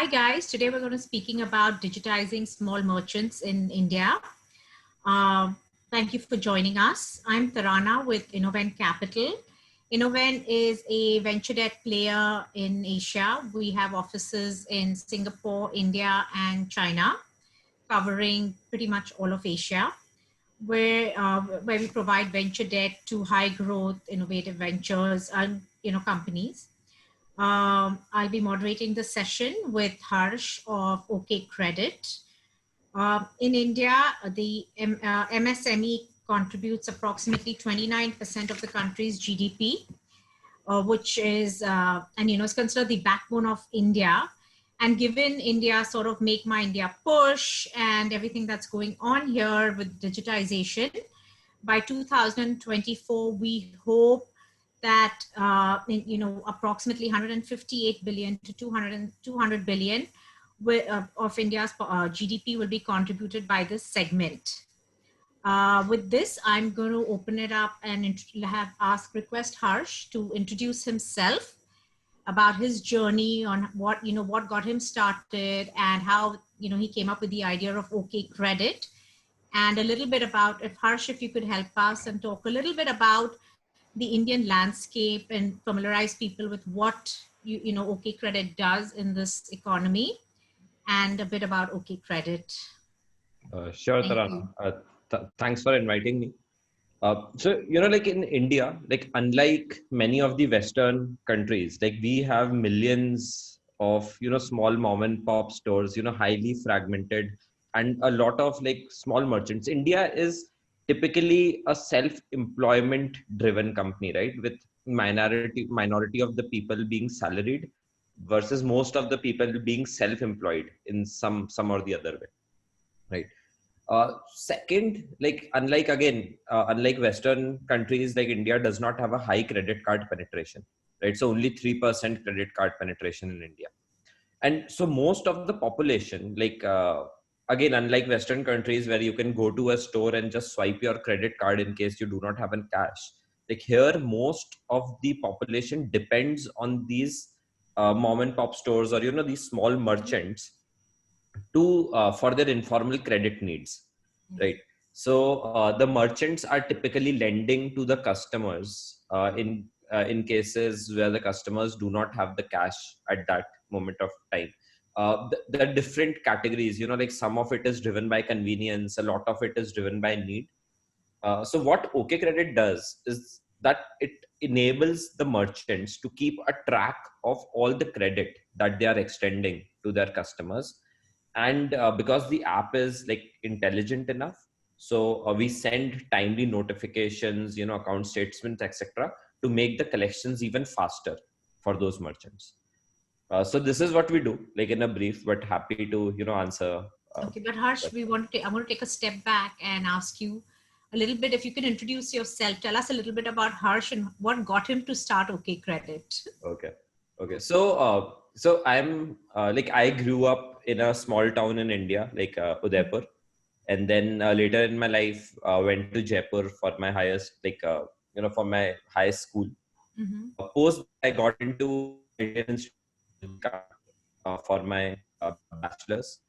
Hi guys, today we're going to be speaking about digitizing small merchants in India. Thank you for joining us. I'm Tarana with InnoVen Capital. InnoVen is a venture debt player in Asia. We have offices in Singapore, India, and China, covering pretty much all of Asia, where we provide venture debt to high growth, innovative ventures and companies. I'll be moderating the session with Harsh of OkCredit. In India, the MSME contributes approximately 29% of the country's GDP, which is, is considered the backbone of India. And given India sort of Make My India push and everything that's going on here with digitization, by 2024, we hope that approximately 158 billion to 200 billion of India's GDP will be contributed by this segment. With this, I'm going to open it up and request Harsh to introduce himself, about his journey on what got him started and how he came up with the idea of OkCredit, and a little bit about, if you could help us and talk a little bit about the Indian landscape and familiarize people with what OkCredit does in this economy, and a bit about OkCredit. Sure, Tarana. Thanks for inviting me. So, like in India, like unlike many of the Western countries, like we have millions of, small mom and pop stores, highly fragmented, and a lot of like small merchants. India is typically a self-employment driven company, right? With minority of the people being salaried versus most of the people being self-employed in some or the other way, right? Second, like unlike Western countries, like India does not have a high credit card penetration, right? So only 3% credit card penetration in India. And so most of the population, again, unlike Western countries where you can go to a store and just swipe your credit card in case you do not have an cash, like here, most of the population depends on these mom and pop stores or, these small merchants for their informal credit needs, right? So the merchants are typically lending to the customers in cases where the customers do not have the cash at that moment of time. The different categories, like some of it is driven by convenience, a lot of it is driven by need. So what OkCredit does is that it enables the merchants to keep a track of all the credit that they are extending to their customers. And because the app is like intelligent enough, so we send timely notifications, account statements, etc., to make the collections even faster for those merchants. So this is what we do, like in a brief, but happy to answer. Okay, but Harsh, I want to take a step back and ask you a little bit, if you can introduce yourself, tell us a little bit about Harsh and what got him to start OkCredit. Okay. So I'm I grew up in a small town in India, like Udaipur, and then later in my life went to Jaipur for my for my high school. Post I got into Indian for my bachelor's,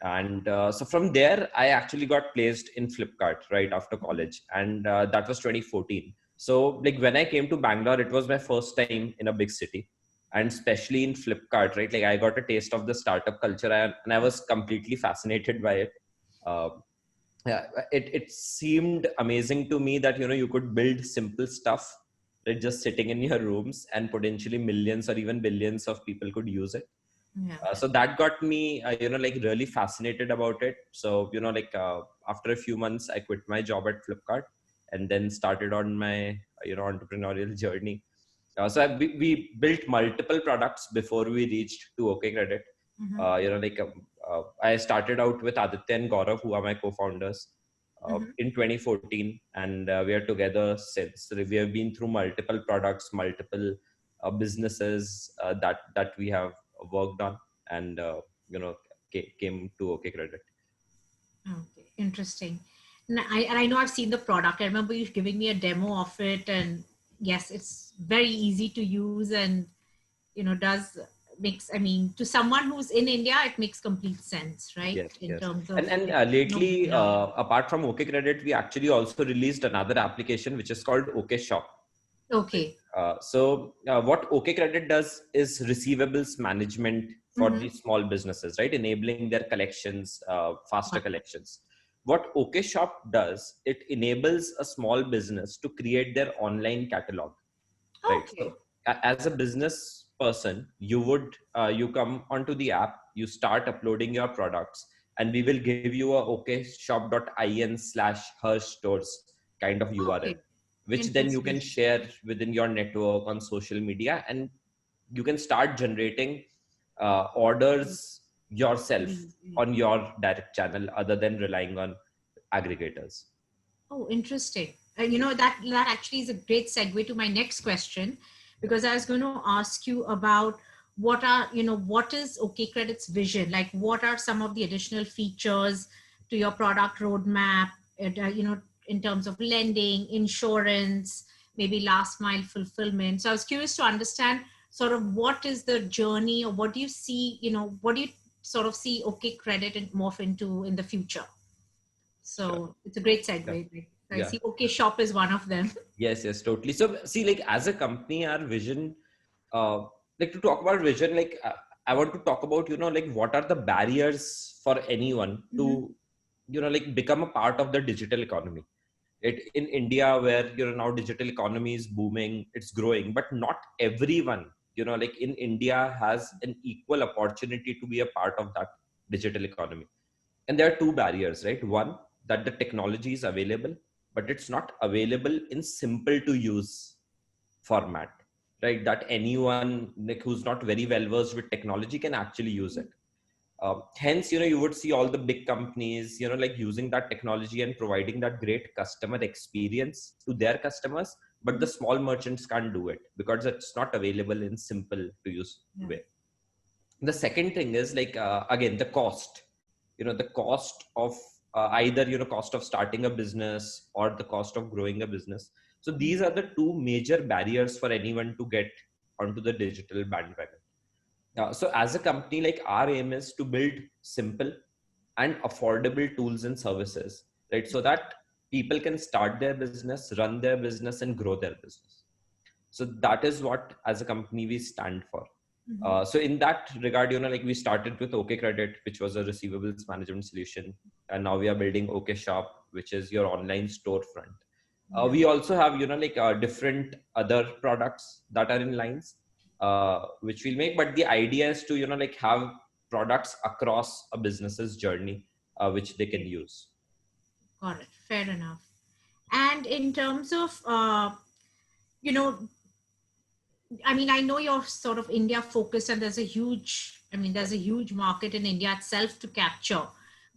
and so from there I actually got placed in Flipkart right after college, and that was 2014. So like when I came to Bangalore, it was my first time in a big city, and especially in Flipkart, right? Like I got a taste of the startup culture, and I was completely fascinated by it. Uh, yeah, it seemed amazing to me that you could build simple stuff, right, just sitting in your rooms, and potentially millions or even billions of people could use it. Yeah. So that got me, really fascinated about it. So, after a few months, I quit my job at Flipkart and then started on my, entrepreneurial journey. We built multiple products before we reached to OkCredit. I started out with Aditya and Gaurav, who are my co-founders, in 2014, and we are together since. So we have been through multiple products, multiple businesses that we have worked on, and came to OkCredit. Okay, interesting. And I know I've seen the product. I remember you giving me a demo of it, and yes, it's very easy to use, and does makes, I mean, to someone who's in India, it makes complete sense, right? Yes, In yes. terms of, And no lately, border. apart from OkCredit, we actually also released another application which is called OkShop. Right. Okay. What OkCredit does is receivables management for Mm-hmm. these small businesses, right? Enabling their collections, faster Got collections. What OkShop does, it enables a small business to create their online catalog, it. right? So Okay. as a business person, you would you come onto the app, you start uploading your products, and we will give you a okshop.in/her stores kind of URL, Okay. which then you Interesting. can share within your network on social media, and you can start generating orders yourself on your direct channel other than relying on aggregators. Oh, interesting. That actually is a great segue to my next question, Yeah. because I was going to ask you about what is OkCredit's vision? Like, what are some of the additional features to your product roadmap? In terms of lending, insurance, maybe last mile fulfillment. So I was curious to understand sort of what is the journey, or what do you see? What do you sort of see OkCredit and morph into in the future? Sure. So it's a great Yeah. segue. Like, I Yeah. see OK Shop is one of them. Yes, yes, totally. So, see, like as a company, our vision, like to talk about vision, like I want to talk about, like what are the barriers for anyone Mhm. to, like become a part of the digital economy. In India, where now digital economy is booming, it's growing, but not everyone, like in India has an equal opportunity to be a part of that digital economy. And there are two barriers, right? One, that the technology is available, but it's not available in simple to use format, right? That anyone like who's not very well versed with technology can actually use it. Hence, you would see all the big companies, like using that technology and providing that great customer experience to their customers, but the small merchants can't do it because it's not available in simple to use Yeah. way. The second thing is like again the cost, the cost of either cost of starting a business or the cost of growing a business. So these are the two major barriers for anyone to get onto the digital bandwagon. So as a company, like our aim is to build simple and affordable tools and services, right? So that people can start their business, run their business, and grow their business. So that is what as a company we stand for. Mhm. So in that regard, like we started with OkCredit, which was a receivables management solution, and now we are building OkShop, which is your online storefront. Yeah. We also have like different other products that are in lines, which we'll make. But the idea is to like have products across a business's journey, which they can Okay. use. Got it. Fair enough. And in terms of, you know, I mean, I know you're sort of India focused, and there's a huge market in India itself to capture.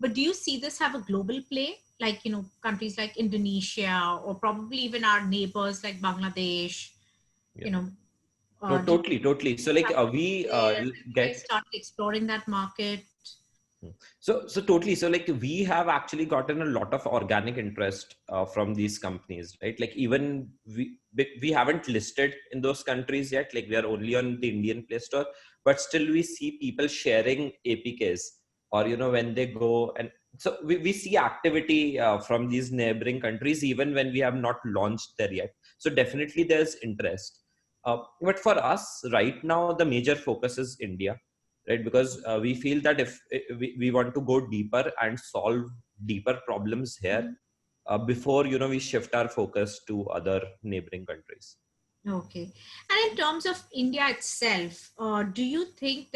But do you see this have a global play? Like, countries like Indonesia, or probably even our neighbors like Bangladesh, Yeah. you know, No, do you totally, totally. So like we there? Have you guys get. started exploring that market? So totally. So like we have actually gotten a lot of organic interest from these companies, right? Like even we haven't listed in those countries yet. Like we are only on the Indian Play Store, but still we see people sharing APKs, or when they go, and so we see activity from these neighboring countries even when we have not launched there yet. So definitely there's interest. But for us right now, the major focus is India, right? Because we feel that if we want to go deeper and solve deeper problems here, before we shift our focus to other neighboring countries. Okay. And in terms of India itself, do you think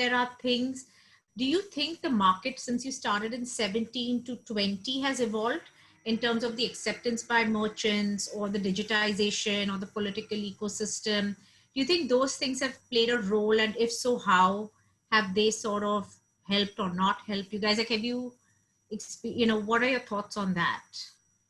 the market since you started in 17 to 20 has evolved in terms of the acceptance by merchants, or the digitization, or the political ecosystem? Do you think those things have played a role? And if so, how have they sort of helped or not helped you guys? Like, what are your thoughts on that?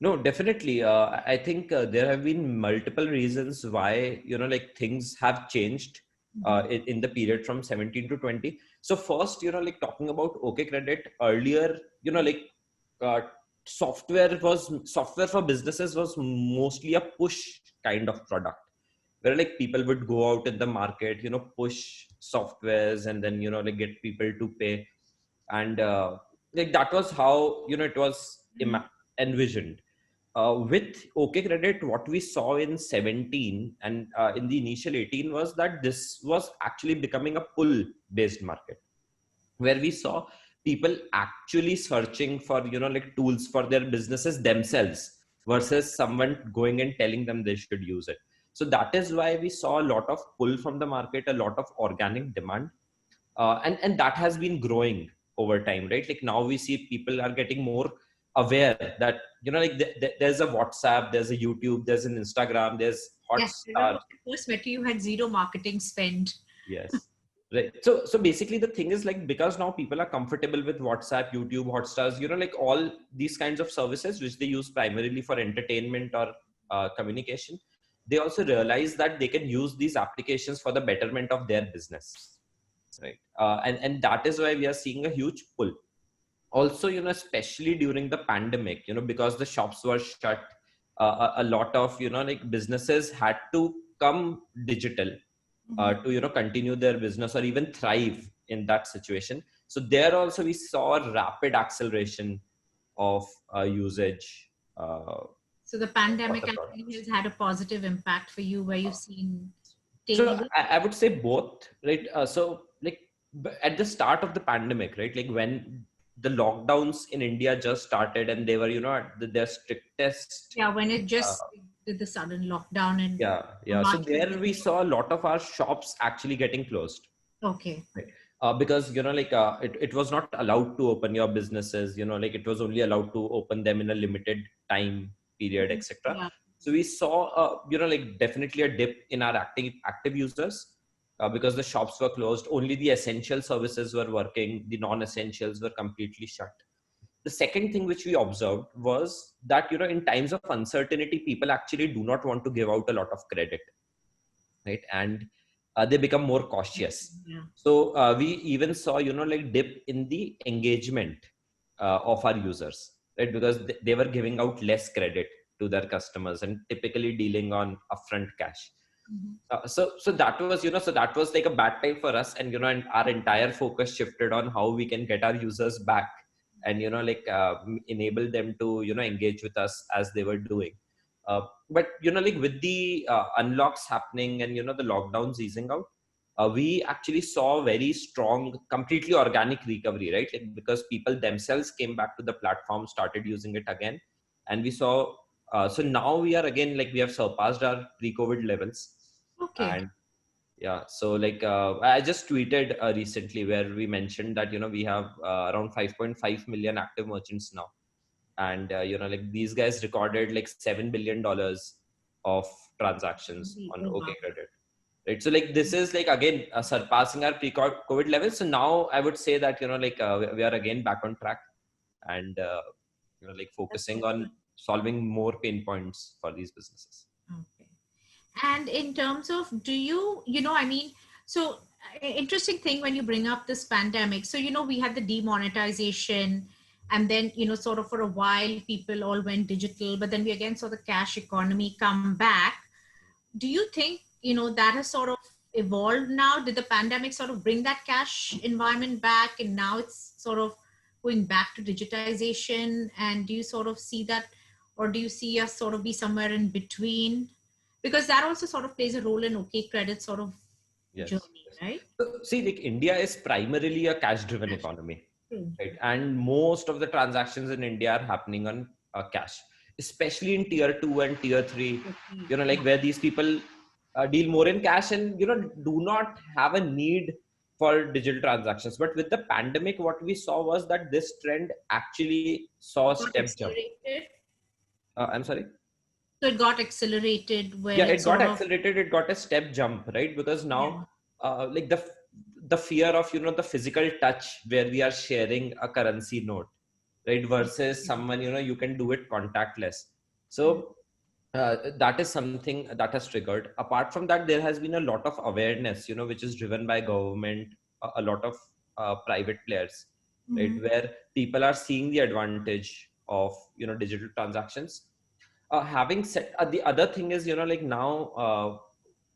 No, definitely. I think there have been multiple reasons why like things have changed Mhm. in the period from 17 to 20. So first, like talking about OkCredit earlier, like uh, software for businesses was mostly a push kind of product, where like people would go out in the market, push softwares and then, like get people to pay. And like that was how, it was envisioned. With OkCredit, what we saw in 17 and in the initial 18 was that this was actually becoming a pull based market, where we saw people actually searching for, like tools for their businesses themselves versus someone going and telling them they should use it. So that is why we saw a lot of pull from the market, a lot of organic demand. And that has been growing over time, right? Like now we see people are getting more aware that, like there's a WhatsApp, there's a YouTube, there's an Instagram, there's Yes, I remember Hotstar. when I first met you, you had zero marketing spend. Yes. Right. So basically the thing is, like, because now people are comfortable with WhatsApp, YouTube, Hotstars, like all these kinds of services which they use primarily for entertainment or communication, they also realize that they can use these applications for the betterment of their business. Right. And that is why we are seeing a huge pull. Also, especially during the pandemic, because the shops were shut, a lot of, like businesses had to come digital to continue their business or even thrive in that situation. So there also we saw a rapid acceleration of usage So the for pandemic the actually products. has had a positive impact for you, where you've seen So tailwind. I would say both, right? So like at the start of the pandemic, right? Like when the lockdowns in India just started and they were, at their strictest. Yeah, when it Uh, just did the sudden lockdown in yeah. So March. there we saw a lot of our shops actually getting closed. Okay. Right. Because like it was not allowed to open your businesses, like it was only allowed to open them in a limited time period, etc. Yeah. So we saw like definitely a dip in our active users, because the shops were closed, only the essential services were working, the non-essentials were completely shut. The second thing which we observed was that, in times of uncertainty, people actually do not want to give out a lot of credit, right? And they become more cautious. Yeah. So we even saw, like dip in the engagement of our users, right? Because they were giving out less credit to their customers and typically dealing on upfront cash. So that was, so that was like a bad time for us. And, and our entire focus shifted on how we can get our users back and, like enable them to, engage with us as they were doing. But, like with the unlocks happening and, the lockdowns easing out, we actually saw very strong, completely organic recovery, right? Like, because people themselves came back to the platform, started using it again. And we saw, so now we are again, like we have surpassed our pre-COVID levels. Okay. And yeah, so like I just tweeted recently where we mentioned that, we have around 5.5 million active merchants now. And, like these guys recorded like $7 billion of transactions on Oh, wow. OkCredit. Right. So like this is like again surpassing our pre-COVID levels. So now I would say that, like we are again back on track and, like That's focusing so on good. solving more pain points for these businesses. Okay. And in terms of, do you, I mean, so interesting thing when you bring up this pandemic. So, we had the demonetization, and then, sort of for a while, people all went digital, but then we again saw the cash economy come back. Do you think, that has sort of evolved now? Did the pandemic sort of bring that cash environment back, and now it's sort of going back to digitization? And do you sort of see that, or do you see us sort of be somewhere in between? Because that also sort of plays a role in OkCredit sort of Yes. journey, right? So, see, like India is primarily a cash-driven economy, True. right? And most of the transactions in India are happening on cash, especially in tier two and tier three. Like where these people deal more in cash and do not have a need for digital transactions. But with the pandemic, what we saw was that this trend actually saw a Got step jump. accelerated. I'm sorry. So it got accelerated where Yeah, it it got sort of, accelerated. It got a step jump, right? Because yeah. now like the fear of the physical touch where we are sharing a currency note, right, versus someone, you can do it contactless. So that is something that has triggered. Apart from that, there has been a lot of awareness, which is driven by government, a lot of private players, right, Mhm. where people are seeing the advantage of digital transactions. Having said, the other thing is, like now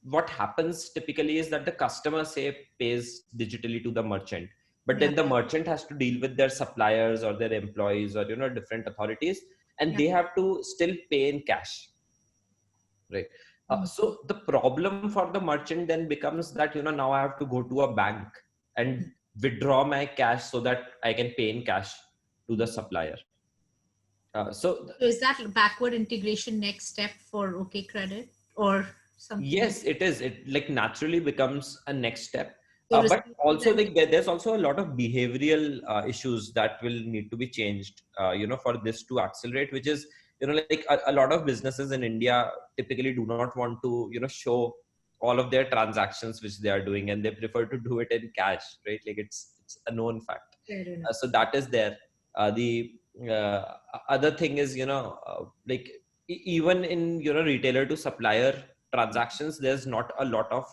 what happens typically is that the customer say pays digitally to the merchant, but Yeah. then the merchant has to deal with their suppliers or their employees or different authorities, and Yeah. they have to still pay in cash, right? So the problem for the merchant then becomes that now I have to go to a bank and withdraw my cash so that I can pay in cash to the supplier. So So is that backward integration next step for OkCredit or something? yes, it is. It like naturally becomes a next step. So But receivables also and like there's also a lot of behavioral issues that will need to be changed, for this to accelerate, which is, like a lot of businesses in India typically do not want to, show all of their transactions which they are doing, and they prefer to do it in cash, right? Like it's a known fact. fair enough. So that is there. The uh, other thing is, like even in, retailer to supplier transactions, there's not a lot of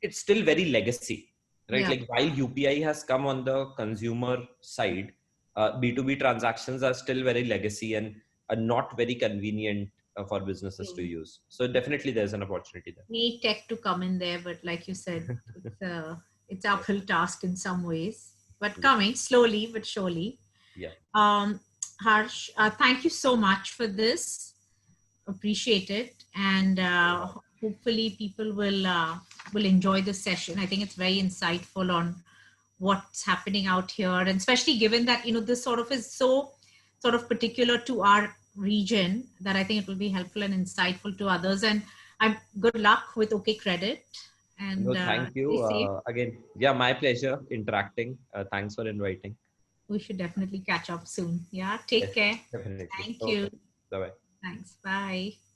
it's still very legacy, right? Yeah. Like while UPI has come on the consumer side, B2B transactions are still very legacy and are not very convenient for businesses to True. use. So definitely there's an opportunity there. Need tech to come in there, but like you said, it's uphill task in some ways, but Yeah, coming slowly but surely. yeah, Um, Harsh, thank you so much for this. Appreciate it, and hopefully people will enjoy this session. I think it's very insightful on what's happening out here, and especially given that this sort of is so sort of particular to our region, that I think it will be helpful and insightful to others. And I'm good luck with OkCredit, and no, thank stay you safe. again. Yeah, my pleasure interacting. Thanks for inviting. We should definitely catch up soon. Yeah, take Yes, care. definitely. Thank Okay, you. bye bye. Thanks. Bye.